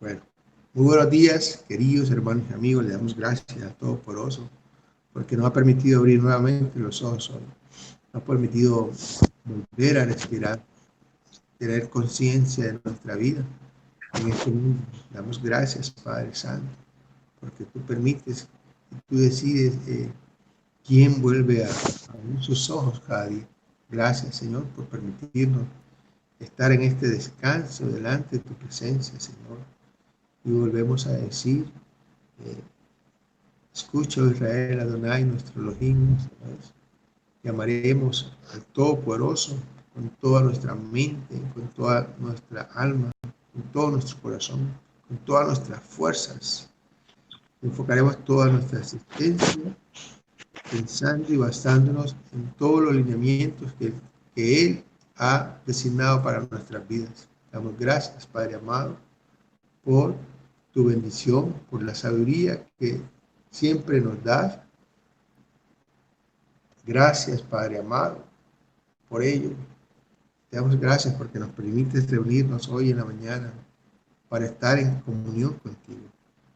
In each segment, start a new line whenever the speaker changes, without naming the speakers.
Bueno, muy buenos días, queridos hermanos y amigos. Le damos gracias a Todopoderoso porque nos ha permitido abrir nuevamente los ojos hoy. Nos ha permitido volver a respirar, tener conciencia de nuestra vida en este mundo. Le damos gracias, Padre Santo, porque tú permites y tú decides quién vuelve a abrir sus ojos cada día. Gracias, Señor, por permitirnos estar en este descanso delante de tu presencia, Señor. Y volvemos a decir, eh, escucha, oh Israel, Adonai, nuestro Elohim, ¿sabes? Llamaremos al Todopoderoso con toda nuestra mente, con toda nuestra alma, con todo nuestro corazón, con todas nuestras fuerzas. Enfocaremos toda nuestra existencia pensando y basándonos en todos los lineamientos que Él ha designado para nuestras vidas. Damos gracias, Padre amado, por tu bendición, por la sabiduría que siempre nos das. Gracias, Padre amado, por ello. Te damos gracias porque nos permites reunirnos hoy en la mañana para estar en comunión contigo,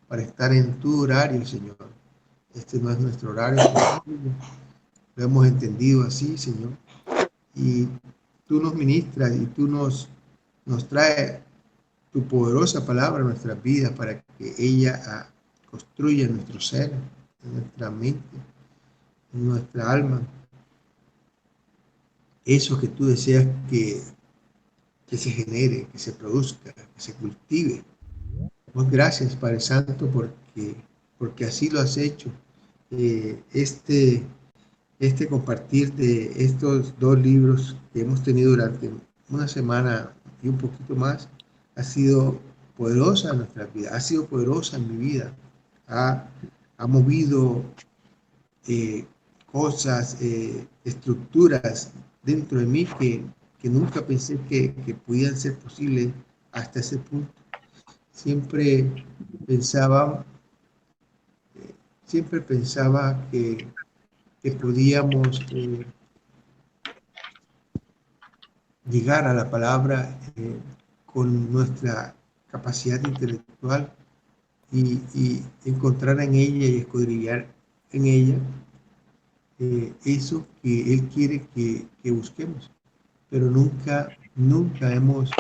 para estar en tu horario, Señor. Este no es nuestro horario, lo hemos entendido así, Señor. Y tú nos ministras y tú nos traes tu poderosa palabra a nuestras vidas para que ella construya en nuestro ser, en nuestra mente, en nuestra alma, eso que tú deseas que se genere, que se produzca, que se cultive. Pues gracias, Padre Santo, porque así lo has hecho. Este compartir de estos dos libros que hemos tenido durante una semana y un poquito más ha sido poderosa en nuestra vida, ha sido poderosa en mi vida, ha movido cosas, estructuras dentro de mí que nunca pensé que pudieran ser posibles hasta ese punto. Siempre pensaba, siempre pensaba que podíamos llegar a la palabra con nuestra capacidad intelectual y encontrar en ella y escudriñar en ella eso que Él quiere que busquemos. Pero nunca hemos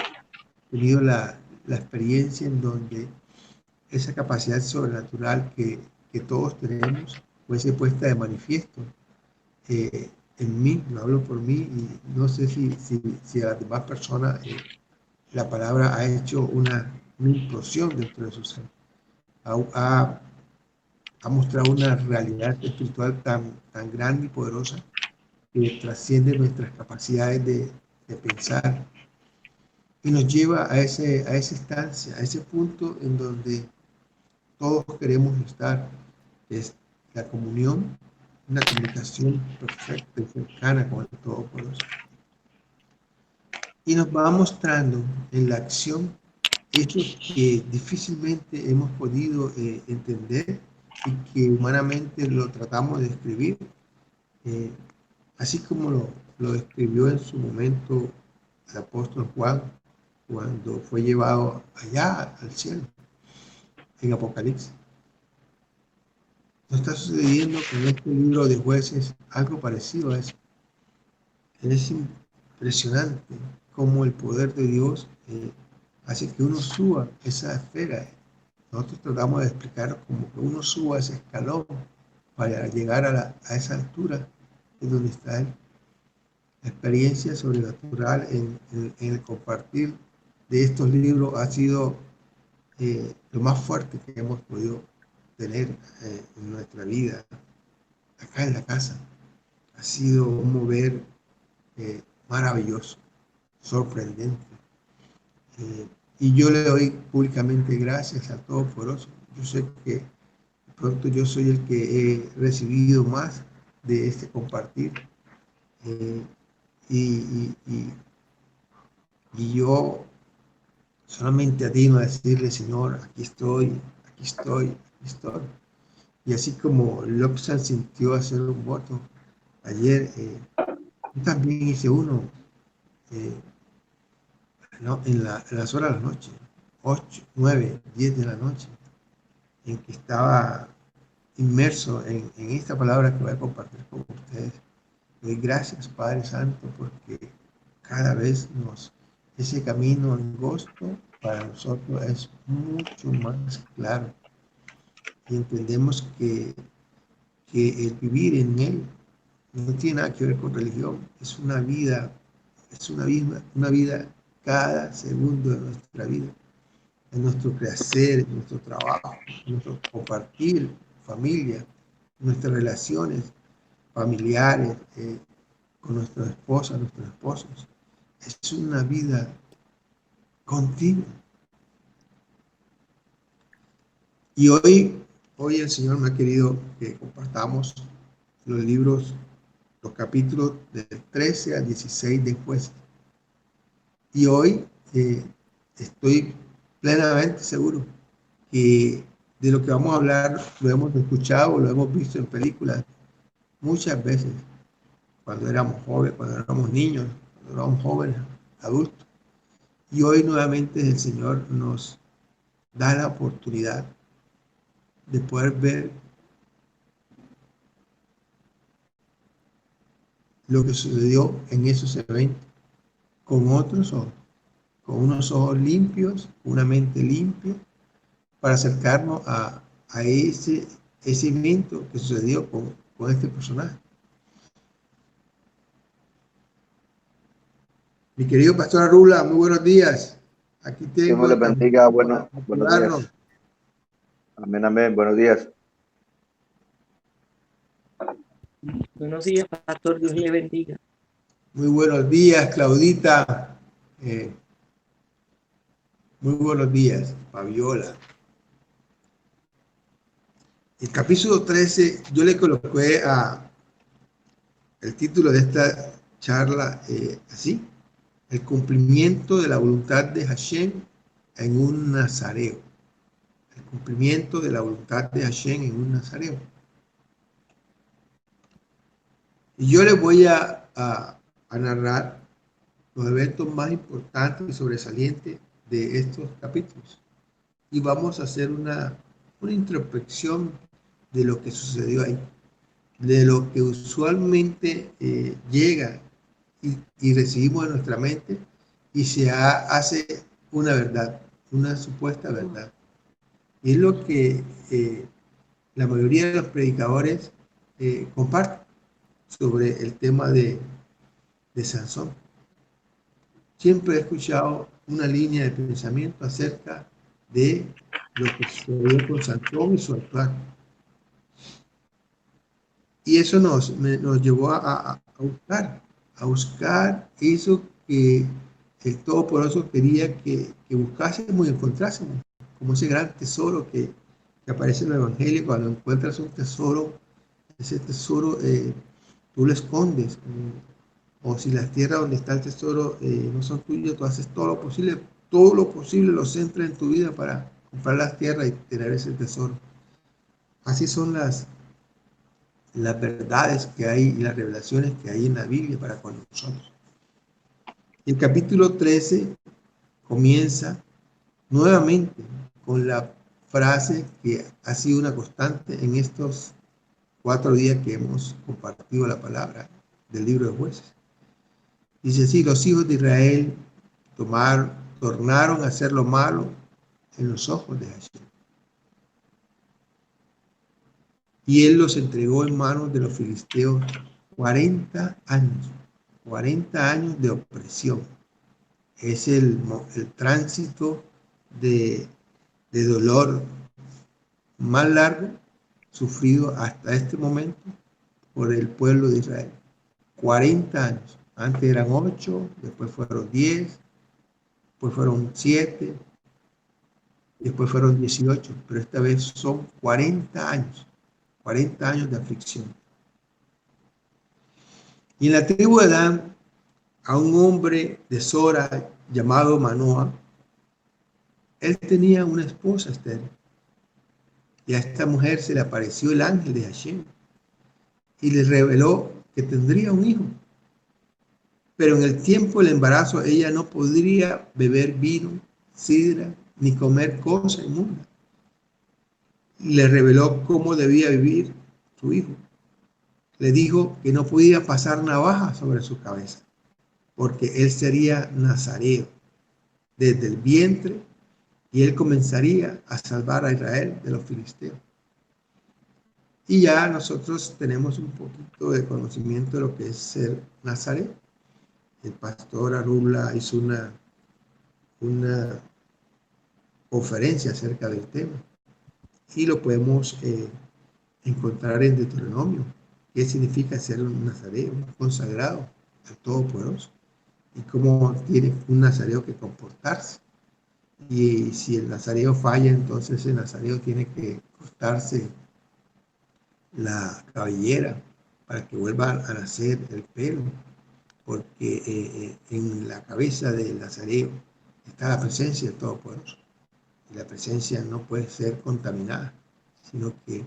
tenido la experiencia en donde esa capacidad sobrenatural que todos tenemos fuese puesta de manifiesto en mí, lo hablo por mí, y no sé si a las demás personas la palabra ha hecho una implosión dentro de su ser, ha, ha mostrado una realidad espiritual tan grande y poderosa que trasciende nuestras capacidades de pensar y nos lleva a esa instancia, a ese punto en donde todos queremos estar, que es la comunión, una comunicación perfecta y cercana con el Todopoderoso. Y nos va mostrando en la acción eso que difícilmente hemos podido entender y que humanamente lo tratamos de describir, eh, así como lo describió en su momento el apóstol Juan cuando fue llevado allá al cielo en Apocalipsis. Nos está sucediendo con este libro de Jueces algo parecido a eso. Es impresionante cómo el poder de Dios hace que uno suba esa esfera. Nosotros tratamos de explicar como que uno suba ese escalón para llegar a esa altura en donde está Él. La experiencia sobrenatural en el compartir de estos libros ha sido lo más fuerte que hemos podido tener en nuestra vida, acá en la casa. Ha sido un mover maravilloso, sorprendente. Y yo le doy públicamente gracias a Todopoderoso. Yo sé que pronto yo soy el que he recibido más de este compartir. Eh, y, y, y, y yo solamente atino a decirle, Señor, aquí estoy, aquí estoy, aquí estoy. Y así como Lobsang sintió hacer un voto ayer, yo también hice uno, ¿no? En las horas de la noche. 8, 9, 10 de la noche, en que estaba inmerso en esta palabra que voy a compartir con ustedes. Doy gracias, Padre Santo, porque cada vez ese camino angosto para nosotros es mucho más claro. Y entendemos que el vivir en Él no tiene nada que ver con religión, es una vida, una vida cada segundo de nuestra vida, en nuestro crecer, en nuestro trabajo, en nuestro compartir familia, en nuestras relaciones familiares, con nuestra esposa, nuestros esposos. Es una vida continua. Y hoy el Señor me ha querido que compartamos los libros, los capítulos del 13 al 16 de Jueces. Y hoy estoy plenamente seguro que de lo que vamos a hablar lo hemos escuchado, lo hemos visto en películas muchas veces, cuando éramos jóvenes, cuando éramos niños, cuando éramos jóvenes, adultos. Y hoy nuevamente el Señor nos da la oportunidad de poder ver lo que sucedió en esos eventos con otros ojos, con unos ojos limpios, una mente limpia, para acercarnos a ese evento que sucedió con este personaje. Mi querido Pastor Arrula, muy buenos días. Aquí
Dios
tengo
les bendiga. Buenos
ayudarnos.
días. Amén, amén. Buenos días.
Buenos días, pastor. Dios le bendiga.
Muy buenos días, Claudita. Muy buenos días, Fabiola. El capítulo 13, yo le coloqué el título de esta charla así: el cumplimiento de la voluntad de Hashem en un nazareo. El cumplimiento de la voluntad de Hashem en un nazareo. Y yo les voy a narrar los eventos más importantes y sobresalientes de estos capítulos. Y vamos a hacer una introspección de lo que sucedió ahí, de lo que usualmente llega y recibimos en nuestra mente y se hace una verdad, una supuesta verdad. Y es lo que la mayoría de los predicadores comparten sobre el tema de Sansón. Siempre he escuchado una línea de pensamiento acerca de lo que sucedió con Sansón y su actuar. Y eso nos llevó a buscar eso que el Todopoderoso quería que buscásemos y encontrásemos, como ese gran tesoro que aparece en el Evangelio. Cuando encuentras un tesoro, ese tesoro tú lo escondes, o si las tierras donde está el tesoro no son tuyas, tú haces todo lo posible lo centras en tu vida para comprar las tierras y tener ese tesoro. Así son las verdades que hay y las revelaciones que hay en la Biblia para con nosotros. El capítulo 13 comienza nuevamente con la frase que ha sido una constante en estos 4 días que hemos compartido la palabra del libro de Jueces. Dice así: los hijos de Israel tornaron a hacer lo malo en los ojos de Hashem. Y él los entregó en manos de los filisteos 40 años de opresión. Es el tránsito de dolor más largo sufrido hasta este momento por el pueblo de Israel. 40 años. Antes eran 8, después fueron 10, después fueron 7, después fueron 18, pero esta vez son 40 años. 40 años de aflicción. Y en la tribu de Dan, a un hombre de Sora llamado Manoa, él tenía una esposa estéril. Y a esta mujer se le apareció el ángel de Hashem y le reveló que tendría un hijo. Pero en el tiempo del embarazo ella no podría beber vino, sidra ni comer cosa inmunda. Le reveló cómo debía vivir su hijo. Le dijo que no podía pasar navaja sobre su cabeza, porque él sería nazareo desde el vientre y él comenzaría a salvar a Israel de los filisteos. Y ya nosotros tenemos un poquito de conocimiento de lo que es ser nazareo. El pastor Arula hizo una conferencia acerca del tema y lo podemos encontrar en Deuteronomio. ¿Qué significa ser un nazareo, un consagrado al Todopoderoso? Y cómo tiene un nazareo que comportarse. Y si el nazareo falla, entonces el nazareo tiene que cortarse la cabellera para que vuelva a nacer el pelo, porque en la cabeza del nazareo está la presencia del Todopoderoso. Y la presencia no puede ser contaminada, sino que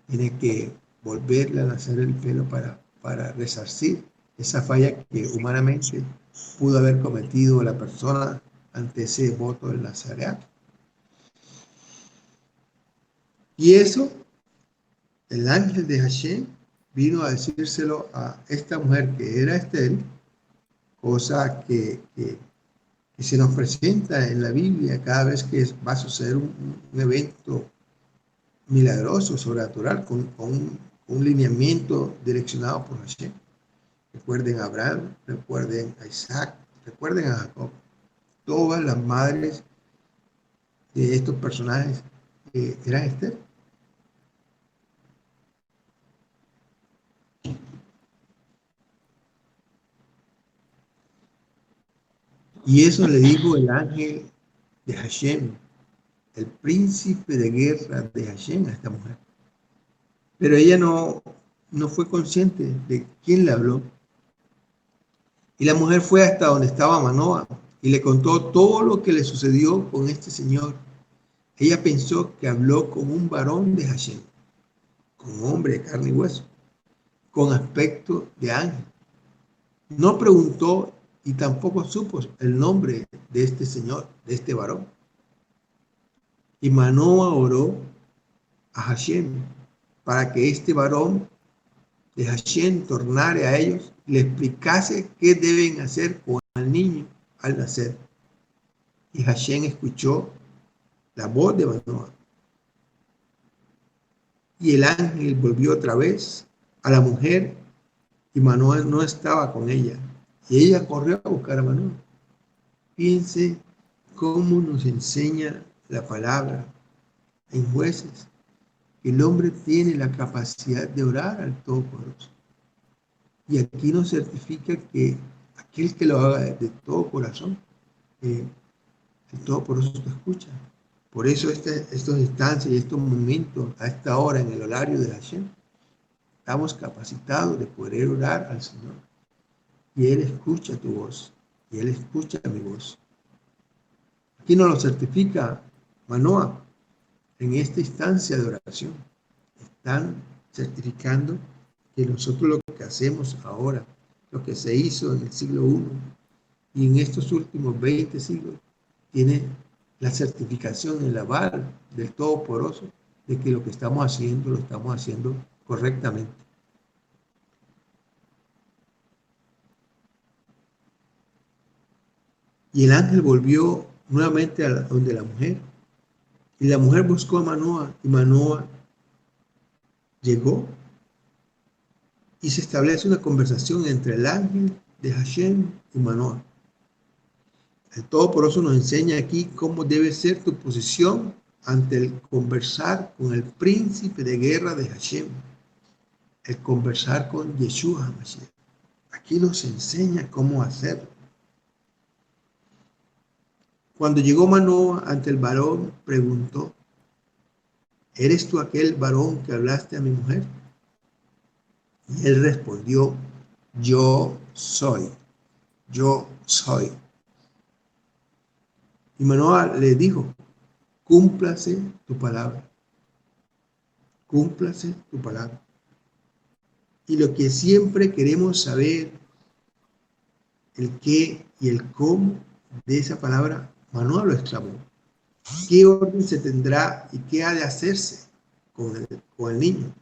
tiene que volverle a nacer el pelo para resarcir esa falla que humanamente pudo haber cometido la persona ante ese voto del nazareato. Y eso, el ángel de Hashem vino a decírselo a esta mujer que era estéril, cosa que se nos presenta en la Biblia cada vez que va a suceder un evento milagroso, sobrenatural, con un lineamiento direccionado por Hashem. Recuerden a Abraham, recuerden a Isaac, recuerden a Jacob. Todas las madres de estos personajes eran estériles. Y eso le dijo el ángel de Hashem, el príncipe de guerra de Hashem, a esta mujer. Pero ella no fue consciente de quién le habló. Y la mujer fue hasta donde estaba Manoa y le contó todo lo que le sucedió con este señor. Ella pensó que habló con un varón de Hashem, con un hombre de carne y hueso, con aspecto de ángel. No preguntó y tampoco supo el nombre de este señor, de este varón. Y Manoa oró a Hashem para que este varón de Hashem tornare a ellos y le explicase qué deben hacer con el niño al nacer. Y Hashem escuchó la voz de Manoa. Y el ángel volvió otra vez a la mujer y Manoa no estaba con ella. Y ella corrió a buscar a Manoa. Piense cómo nos enseña la palabra en Jueces, que el hombre tiene la capacidad de orar al Todopoderoso. Y aquí nos certifica que aquel que lo haga de todo corazón, el Todopoderoso te escucha. Por eso estos instantes y estos momentos, a esta hora en el horario de Hashem, estamos capacitados de poder orar al Señor. Y Él escucha tu voz, y Él escucha mi voz. Aquí nos lo certifica Manoa en esta instancia de oración. Están certificando que nosotros lo que hacemos ahora, lo que se hizo en el siglo I y en estos últimos 20 siglos, tiene la certificación, el aval del Todopoderoso de que lo que estamos haciendo, lo estamos haciendo correctamente. Y el ángel volvió nuevamente a donde la mujer. Y la mujer buscó a Manoa y Manoa llegó y se establece una conversación entre el ángel de Hashem y Manoa. El Todopoderoso nos enseña aquí cómo debe ser tu posición ante el conversar con el príncipe de guerra de Hashem, el conversar con Yeshua HaMashiach. Aquí nos enseña cómo hacerlo. Cuando llegó Manoa ante el varón, preguntó: ¿eres tú aquel varón que hablaste a mi mujer? Y él respondió: yo soy. Y Manoa le dijo: cúmplase tu palabra. Cúmplase tu palabra. Y lo que siempre queremos saber, el qué y el cómo de esa palabra, Manoa lo exclamó: ¿Qué orden se tendrá y qué ha de hacerse con el niño?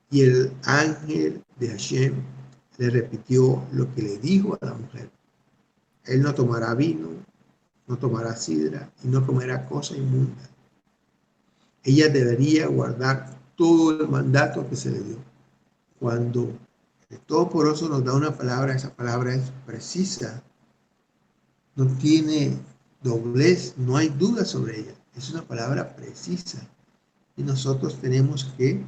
Y el ángel de Hashem le repitió lo que le dijo a la mujer. Él no tomará vino, no tomará sidra y no comerá cosa inmunda. Ella debería guardar todo el mandato que se le dio. Cuando el Todopoderoso nos da una palabra, esa palabra es precisa, no tiene doblez, no hay duda sobre ella. Es una palabra precisa. Y nosotros tenemos que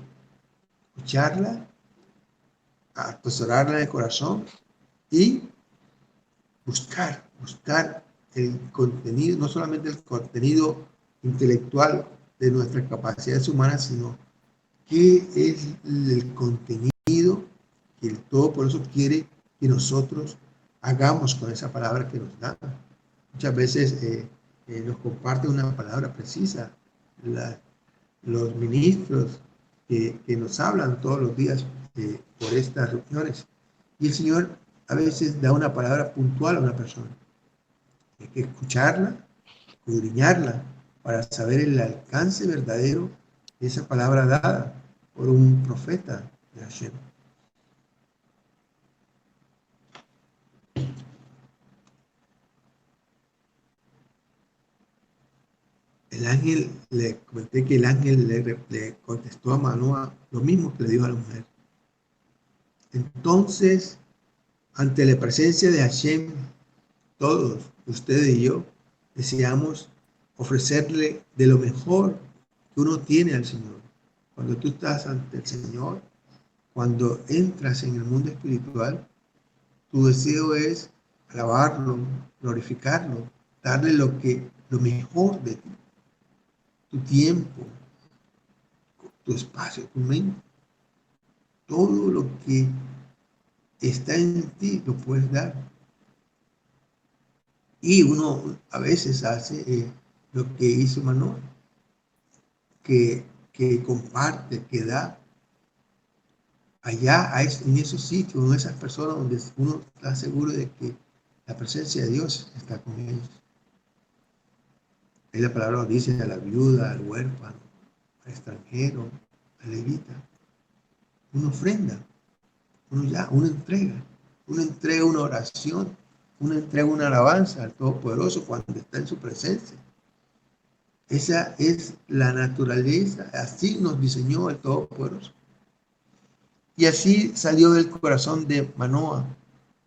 escucharla, atesorarla en el corazón y buscar el contenido, no solamente el contenido intelectual de nuestras capacidades humanas, sino qué es el contenido que el Todopoderoso quiere que nosotros hagamos con esa palabra que nos da. Muchas veces nos comparte una palabra precisa. Los ministros que nos hablan todos los días por estas reuniones. Y el Señor a veces da una palabra puntual a una persona. Hay que escucharla, escudriñarla, para saber el alcance verdadero de esa palabra dada por un profeta de Hashem. El ángel, le comenté que el ángel le contestó a Manoa lo mismo que le dijo a la mujer. Entonces, ante la presencia de Hashem, todos, ustedes y yo, deseamos ofrecerle de lo mejor que uno tiene al Señor. Cuando tú estás ante el Señor, cuando entras en el mundo espiritual, tu deseo es alabarlo, glorificarlo, darle lo mejor de ti, tu tiempo, tu espacio, tu mente, todo lo que está en ti lo puedes dar. Y uno a veces hace lo que hizo Manuel, que comparte, que da allá en esos sitios, en esas personas donde uno está seguro de que la presencia de Dios está con ellos. Ahí la palabra nos dice a la viuda, al huérfano, al extranjero, al levita. Una ofrenda, una entrega una oración, una entrega una alabanza al Todopoderoso cuando está en su presencia. Esa es la naturaleza, así nos diseñó el Todopoderoso. Y así salió del corazón de Manoa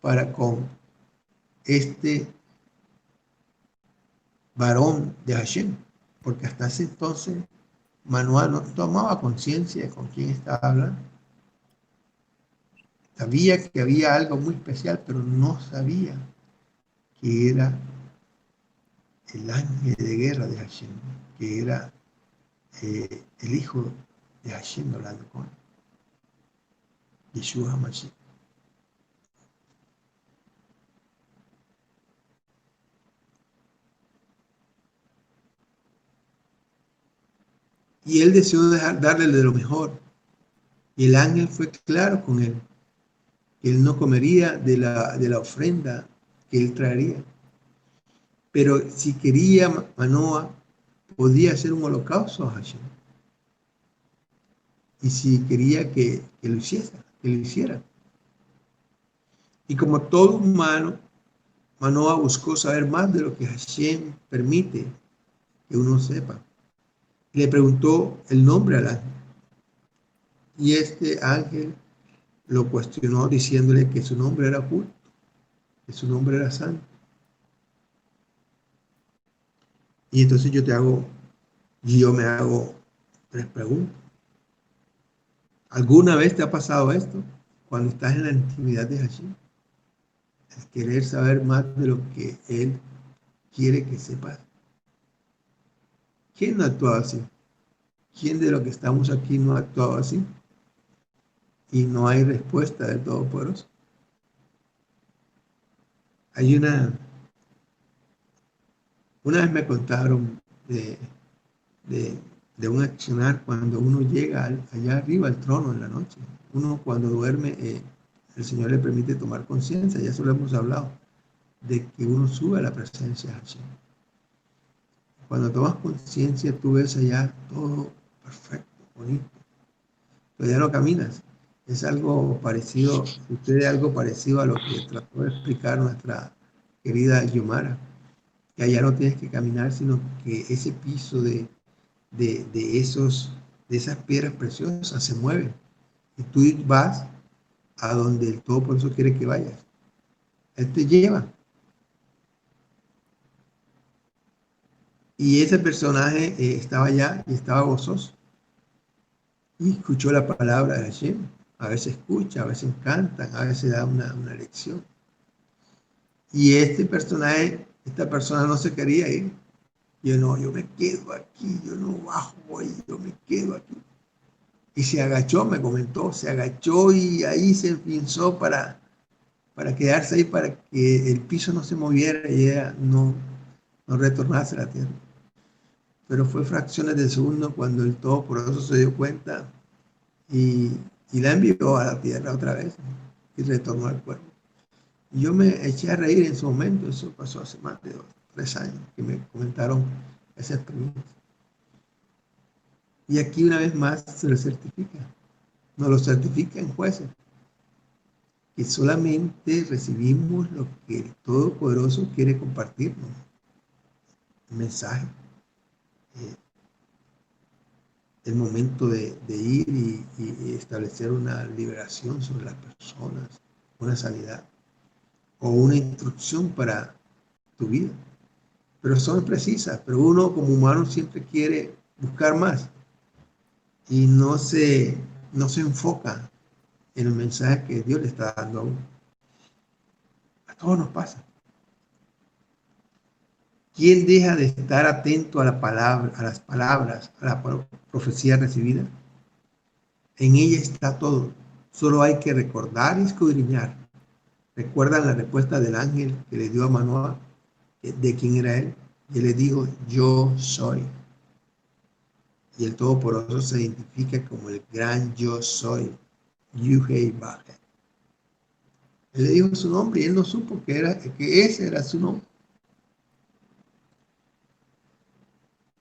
para con este varón de Hashem, porque hasta ese entonces Manoa no tomaba conciencia de con quién estaba hablando. Sabía que había algo muy especial, pero no sabía que era el ángel de guerra de Hashem, que era el hijo de Hashem hablando con él, Yeshua HaMashiach. Y él deseó darle de lo mejor. Y el ángel fue claro con él, que él no comería de la ofrenda que él traería. Pero si quería Manoa, podía hacer un holocausto a Hashem. Y si quería que lo hiciera. Y como todo humano, Manoa buscó saber más de lo que Hashem permite que uno sepa. Le preguntó el nombre al ángel. Y este ángel lo cuestionó diciéndole que su nombre era justo, que su nombre era santo. Y entonces yo me hago 3 preguntas. ¿Alguna vez te ha pasado esto? Cuando estás en la intimidad de Hashem, el querer saber más de lo que Él quiere que sepas. ¿Quién no ha actuado así? ¿Quién de los que estamos aquí no ha actuado así? Y no hay respuesta del Todopoderoso. Hay una vez me contaron de un accionar cuando uno llega allá arriba al trono en la noche. Uno cuando duerme, el Señor le permite tomar conciencia, ya eso lo hemos hablado, de que uno sube a la presencia de Hashem. Cuando tomas conciencia, tú ves allá todo perfecto, bonito, pero ya no caminas. Es algo parecido, sucede algo parecido a lo que trató de explicar nuestra querida Yomara, que allá no tienes que caminar, sino que ese piso de esas piedras preciosas se mueve y tú vas a donde el Todopoderoso quiere que vayas. Él te lleva. Y ese personaje estaba allá y estaba gozoso. Y escuchó la palabra de Hashem. A veces escucha, a veces cantan, a veces da una lección. Y este personaje, esta persona no se quería ir. Yo no, yo me quedo aquí, yo no bajo ahí, yo me quedo aquí. Y se agachó, me comentó, se agachó y ahí se pinzó para quedarse ahí, para que el piso no se moviera y ella no retornase a la tierra. Pero fue fracciones de segundo cuando el Todopoderoso se dio cuenta y la envió a la tierra otra vez y retornó al cuerpo. Y yo me eché a reír en su momento, eso pasó hace más de 3 años que me comentaron esa experiencia. Y aquí una vez más se lo certifica, nos lo certifican jueces, que solamente recibimos lo que el Todopoderoso quiere compartirnos, el mensaje. El momento de ir y establecer una liberación sobre las personas, una sanidad o una instrucción para tu vida. Pero son precisas, pero uno como humano siempre quiere buscar más y no se enfoca en el mensaje que Dios le está dando a uno. A todos nos pasa. ¿Quién deja de estar atento a la palabra, a las palabras, a la profecía recibida? En ella está todo. Solo hay que recordar y escudriñar. ¿Recuerdan la respuesta del ángel que le dio a Manoah de quién era él? Y él le dijo, yo soy. Y el Todopoderoso se identifica como el gran yo soy. Yuhei-Bahe. Él le dijo su nombre y él no supo que ese era su nombre.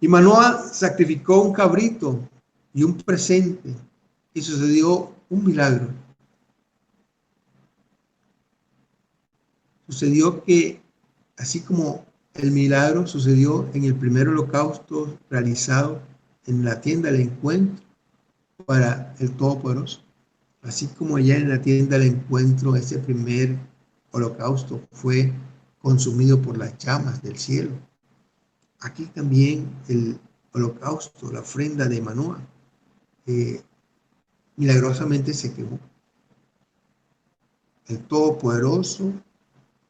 Y Manoah sacrificó un cabrito y un presente y sucedió un milagro. Sucedió que, así como el milagro sucedió en el primer holocausto realizado en la tienda del encuentro para el Todopoderoso, así como allá en la tienda del encuentro ese primer holocausto fue consumido por las llamas del cielo. Aquí también el holocausto, la ofrenda de Manoah, milagrosamente se quemó. El Todopoderoso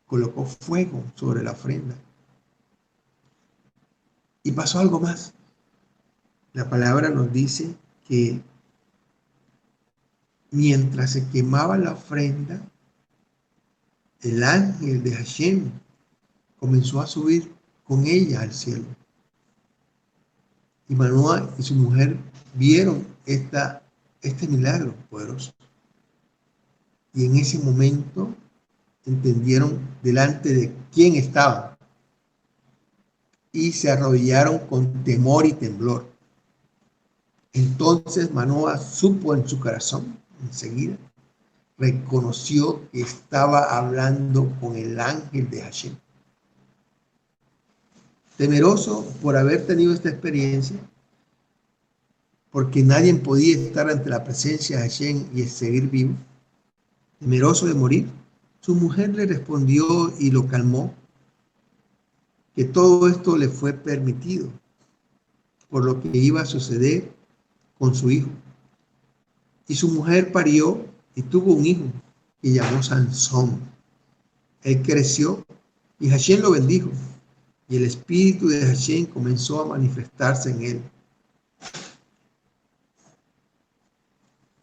colocó fuego sobre la ofrenda. Y pasó algo más. La palabra nos dice que mientras se quemaba la ofrenda, el ángel de Hashem comenzó a subir con ella al cielo. Y Manoah y su mujer vieron este milagro poderoso. Y en ese momento entendieron delante de quién estaban y se arrodillaron con temor y temblor. Entonces Manoah supo en su corazón, enseguida, reconoció que estaba hablando con el ángel de Hashem. Temeroso por haber tenido esta experiencia, porque nadie podía estar ante la presencia de Hashem y seguir vivo, temeroso de morir, su mujer le respondió y lo calmó, que todo esto le fue permitido por lo que iba a suceder con su hijo. Y su mujer parió y tuvo un hijo que llamó Sansón. Él creció y Hashem lo bendijo. Y el espíritu de Hashem comenzó a manifestarse en él.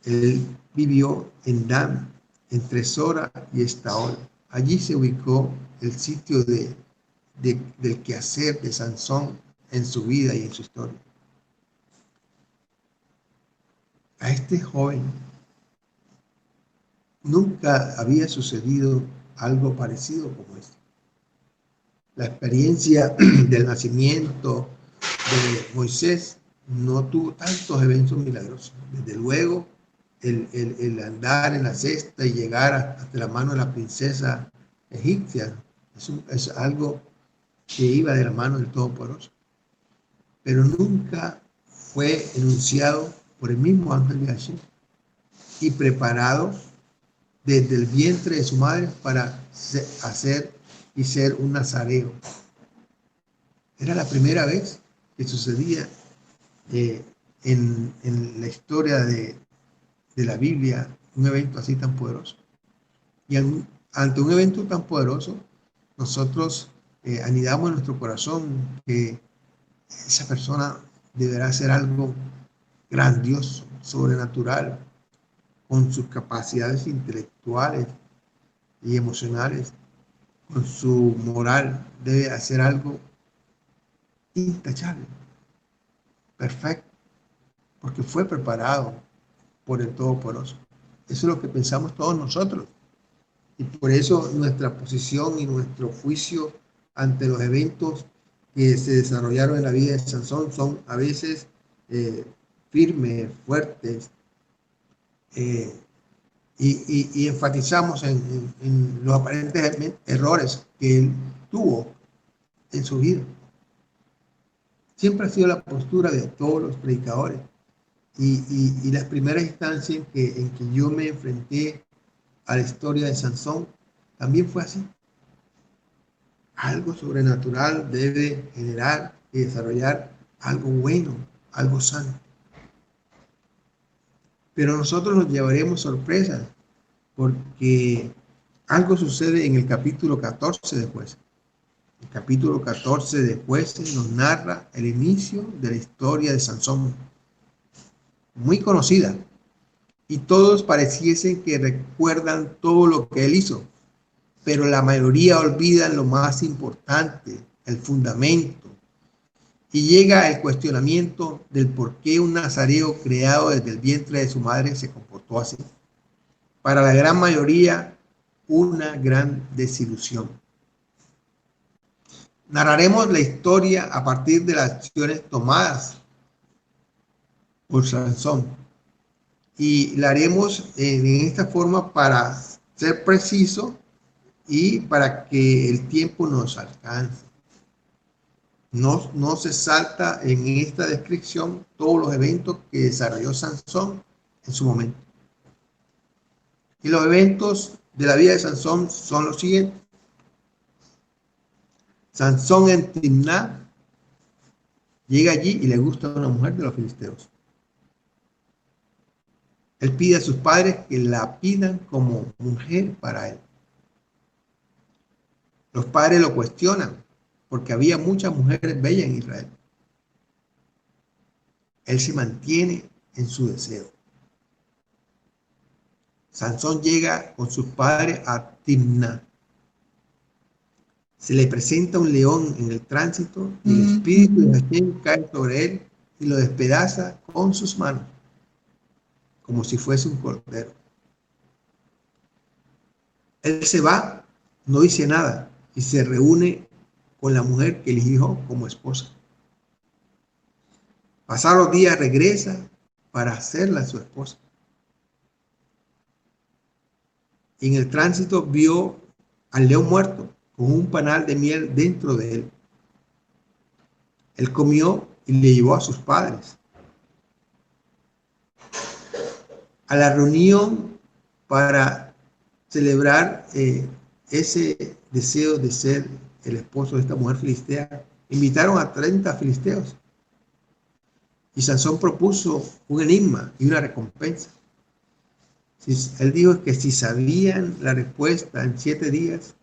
Él vivió en Dan, entre Sora y Estaol. Allí se ubicó el sitio del quehacer de Sansón en su vida y en su historia. A este joven nunca había sucedido algo parecido como esto. La experiencia del nacimiento de Moisés no tuvo tantos eventos milagrosos. Desde luego, el andar en la cesta y llegar hasta la mano de la princesa egipcia es algo que iba de la mano del Todopoderoso. Pero nunca fue enunciado por el mismo ángel de Hashem y preparado desde el vientre de su madre para hacer y ser un nazareo. Era la primera vez que sucedía en la historia de la Biblia un evento así tan poderoso. Y ante un evento tan poderoso, nosotros anidamos en nuestro corazón que esa persona deberá hacer algo grandioso, sobrenatural, con sus capacidades intelectuales y emocionales, con su moral, debe hacer algo intachable, perfecto, porque fue preparado por el Todopoderoso. Eso es lo que pensamos todos nosotros. Y por eso nuestra posición y nuestro juicio ante los eventos que se desarrollaron en la vida de Sansón son a veces firmes, fuertes, y enfatizamos en los aparentes errores que él tuvo en su vida. Siempre ha sido la postura de todos los predicadores. Y las primeras instancias en que yo me enfrenté a la historia de Sansón, también fue así. Algo sobrenatural debe generar y desarrollar algo bueno, algo sano. Pero nosotros nos llevaremos sorpresas porque algo sucede en el capítulo 14 de Jueces. El capítulo 14 de Jueces nos narra el inicio de la historia de Sansón, muy conocida, y todos pareciesen que recuerdan todo lo que él hizo, pero la mayoría olvidan lo más importante, el fundamento, y llega el cuestionamiento del por qué un nazareo creado desde el vientre de su madre se comportó así. Para la gran mayoría, una gran desilusión. Narraremos la historia a partir de las acciones tomadas por Sansón y la haremos en esta forma para ser preciso y para que el tiempo nos alcance. No se salta en esta descripción todos los eventos que desarrolló Sansón en su momento. Y los eventos de la vida de Sansón son los siguientes. Sansón en Timná llega allí y le gusta a una mujer de los filisteos. Él pide a sus padres que la pidan como mujer para él. Los padres lo cuestionan porque había muchas mujeres bellas en Israel. Él se mantiene en su deseo. Sansón llega con sus padres a Timná. Se le presenta un león en el tránsito y el espíritu de Hashem cae sobre él y lo despedaza con sus manos, como si fuese un cordero. Él se va, no dice nada y se reúne con la mujer que eligió como esposa. Pasados los días regresa para hacerla su esposa. Y en el tránsito vio al león muerto con un panal de miel dentro de él. Él comió y le llevó a sus padres a la reunión para celebrar ese deseo de ser el esposo de esta mujer filistea. Invitaron a 30 filisteos y Sansón propuso un enigma y una recompensa. Él dijo que si sabían la respuesta en 7 días,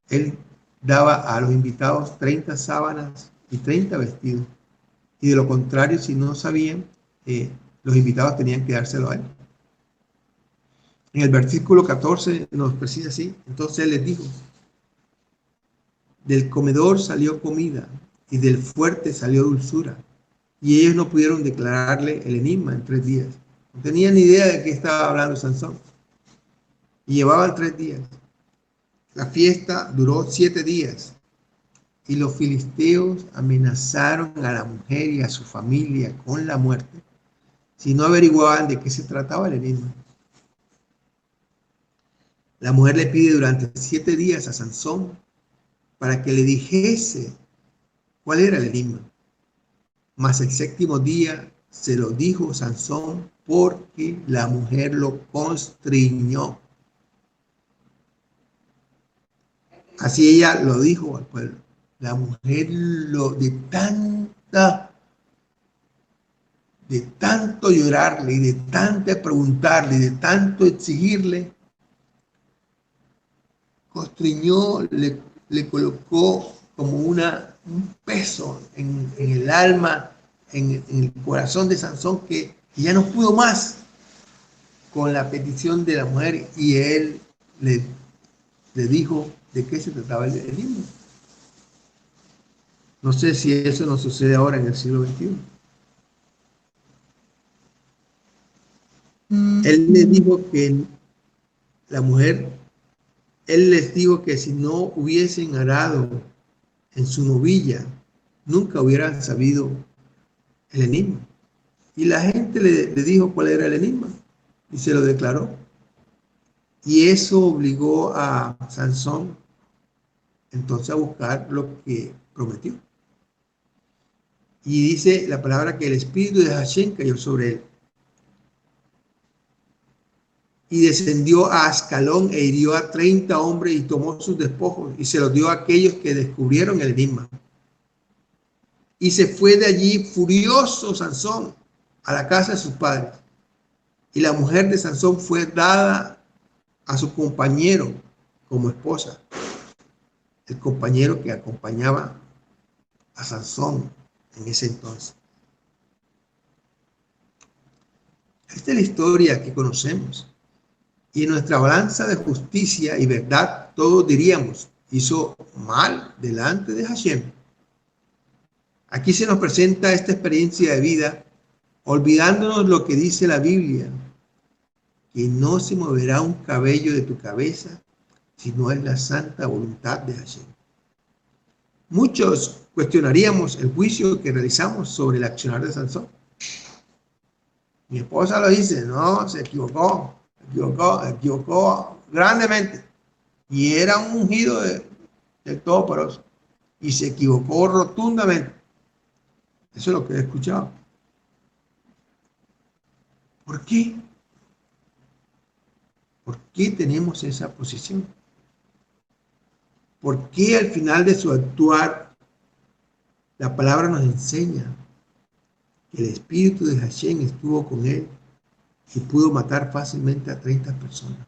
él daba a los invitados 30 sábanas y 30 vestidos. Y de lo contrario, si no sabían, los invitados tenían que dárselo a él. En el versículo 14 nos precisa así. Entonces él les dijo: del comedor salió comida y del fuerte salió dulzura. Y ellos no pudieron declararle el enigma en 3 días. No tenían ni idea de qué estaba hablando Sansón. Y llevaban 3 días. La fiesta duró 7 días. y los filisteos amenazaron a la mujer y a su familia con la muerte si no averiguaban de qué se trataba el enigma. La mujer le pide durante 7 días a Sansón para que le dijese cuál era el enigma. Mas el 7º día se lo dijo Sansón porque la mujer lo constriñó. Así ella lo dijo al pueblo. La mujer de tanto llorarle y de tanto preguntarle y de tanto exigirle, constriñó, le colocó como un peso en el alma, en el corazón de Sansón, que ya no pudo más con la petición de la mujer, y él le dijo de qué se trataba el enigma. No sé si eso nos sucede ahora en el siglo XXI. Él le dijo que la mujer, él les dijo que si no hubiesen arado en su novilla, nunca hubieran sabido el enigma. Y la gente le dijo cuál era el enigma y se lo declaró. Y eso obligó a Sansón entonces a buscar lo que prometió. Y dice la palabra que el espíritu de Hashem cayó sobre él. Y descendió a Ascalón e hirió a 30 hombres y tomó sus despojos y se los dio a aquellos que descubrieron el enigma. Y se fue de allí furioso Sansón a la casa de sus padres. Y la mujer de Sansón fue dada a su compañero como esposa, el compañero que acompañaba a Sansón en ese entonces. Esta es la historia que conocemos. Y en nuestra balanza de justicia y verdad, todos diríamos, hizo mal delante de Hashem. Aquí se nos presenta esta experiencia de vida, olvidándonos lo que dice la Biblia, que no se moverá un cabello de tu cabeza, si no es la santa voluntad de Hashem. Muchos cuestionaríamos el juicio que realizamos sobre el accionar de Sansón. Mi esposa lo dice, no, se equivocó grandemente. Y era un ungido del Todopoderoso. Y se equivocó rotundamente. Eso es lo que he escuchado. ¿Por qué? ¿Por qué tenemos esa posición? ¿Por qué al final de su actuar la palabra nos enseña que el espíritu de Hashem estuvo con él y pudo matar fácilmente a 30 personas?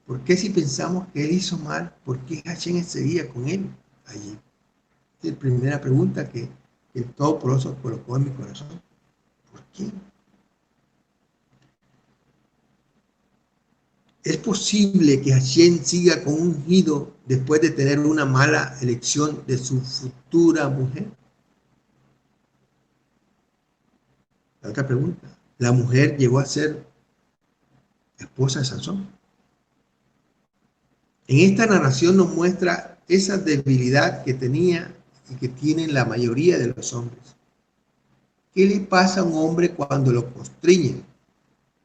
¿Por qué si pensamos que él hizo mal, por qué Hashem seguía con él allí? Es la primera pregunta que el Todopoderoso colocó en mi corazón. ¿Por qué? ¿Es posible que Hashem siga con un ungido después de tener una mala elección de su futura mujer? La otra pregunta. ¿La mujer llegó a ser esposa de Sansón? En esta narración nos muestra esa debilidad que tenía y que tienen la mayoría de los hombres. ¿Qué le pasa a un hombre cuando lo constriñen?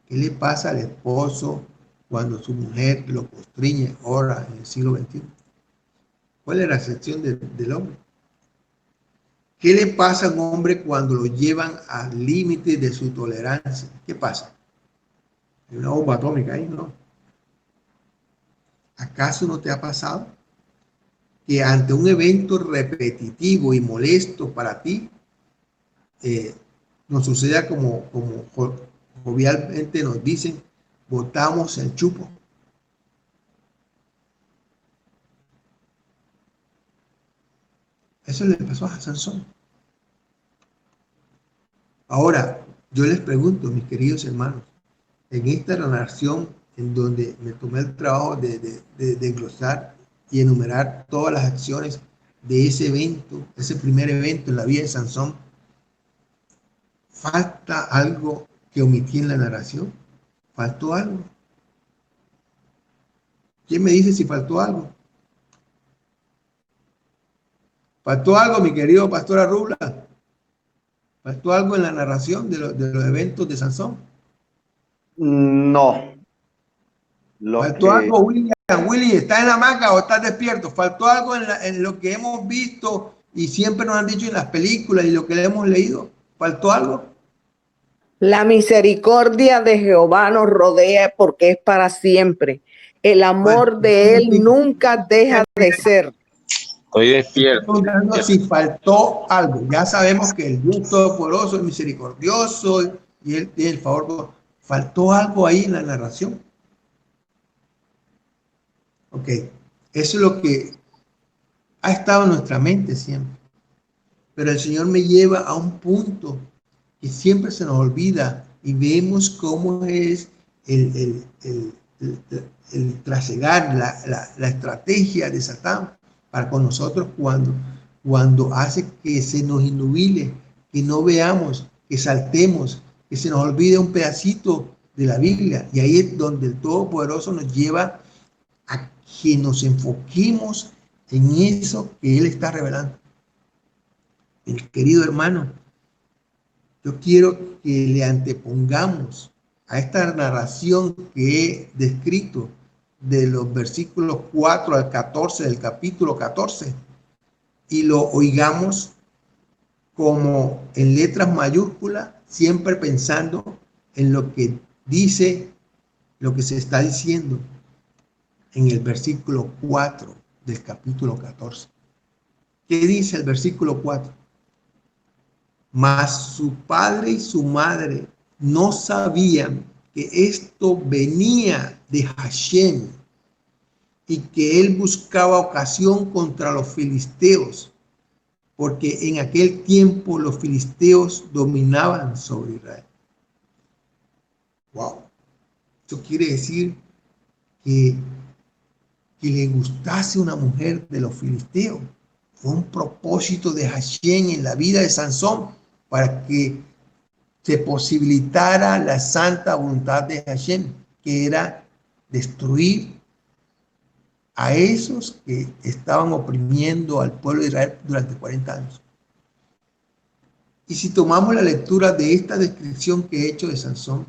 ¿Qué le pasa al esposo cuando su mujer lo constriñe ahora en el siglo XXI? ¿Cuál es la reacción del hombre? ¿Qué le pasa a un hombre cuando lo llevan al límite de su tolerancia? ¿Qué pasa? ¿Hay una bomba atómica ahí? No. ¿Acaso no te ha pasado que ante un evento repetitivo y molesto para ti, nos suceda como jovialmente nos dicen, botamos el chupo? Eso le pasó a Sansón. Ahora, yo les pregunto, mis queridos hermanos, en esta narración en donde me tomé el trabajo de desglosar y enumerar todas las acciones de ese evento, ese primer evento en la vida de Sansón, ¿falta algo que omití en la narración? ¿Faltó algo? ¿Quién me dice si faltó algo? ¿Faltó algo, mi querido pastor Arrubla? ¿Faltó algo en la narración de los eventos de Sansón?
No, lo
¿Faltó
que,
algo, William? Willy, ¿estás en la hamaca o estás despierto? ¿Faltó algo en lo que hemos visto y siempre nos han dicho en las películas y lo que le hemos leído? ¿Faltó algo?
La misericordia de Jehová nos rodea porque es para siempre. El amor de Él nunca deja de ser.
Estoy despierto.
Estoy preguntando si faltó algo. Ya sabemos que el Dios Todopoderoso es misericordioso y Él tiene el favor. ¿Faltó algo ahí en la narración? Ok, eso es lo que ha estado en nuestra mente siempre. Pero el Señor me lleva a un punto que siempre se nos olvida y vemos cómo es el trasegar, la estrategia de Satán para con nosotros cuando hace que se nos inubile, que no veamos, que saltemos, que se nos olvide un pedacito de la Biblia. Y ahí es donde el Todopoderoso nos lleva a que nos enfoquemos en eso que Él está revelando. El querido hermano, yo quiero que le antepongamos a esta narración que he descrito de los versículos 4 al 14 del capítulo 14 y lo oigamos como en letras mayúsculas, siempre pensando en lo que dice, lo que se está diciendo en el versículo 4 del capítulo 14. ¿Qué dice el versículo 4? Mas su padre y su madre no sabían que esto venía de Hashem y que él buscaba ocasión contra los filisteos, porque en aquel tiempo los filisteos dominaban sobre Israel. Wow. Eso quiere decir que le gustase una mujer de los filisteos. Fue un propósito de Hashem en la vida de Sansón para que se posibilitara la santa voluntad de Hashem, que era destruir a esos que estaban oprimiendo al pueblo de Israel durante 40 años. Y si tomamos la lectura de esta descripción que he hecho de Sansón,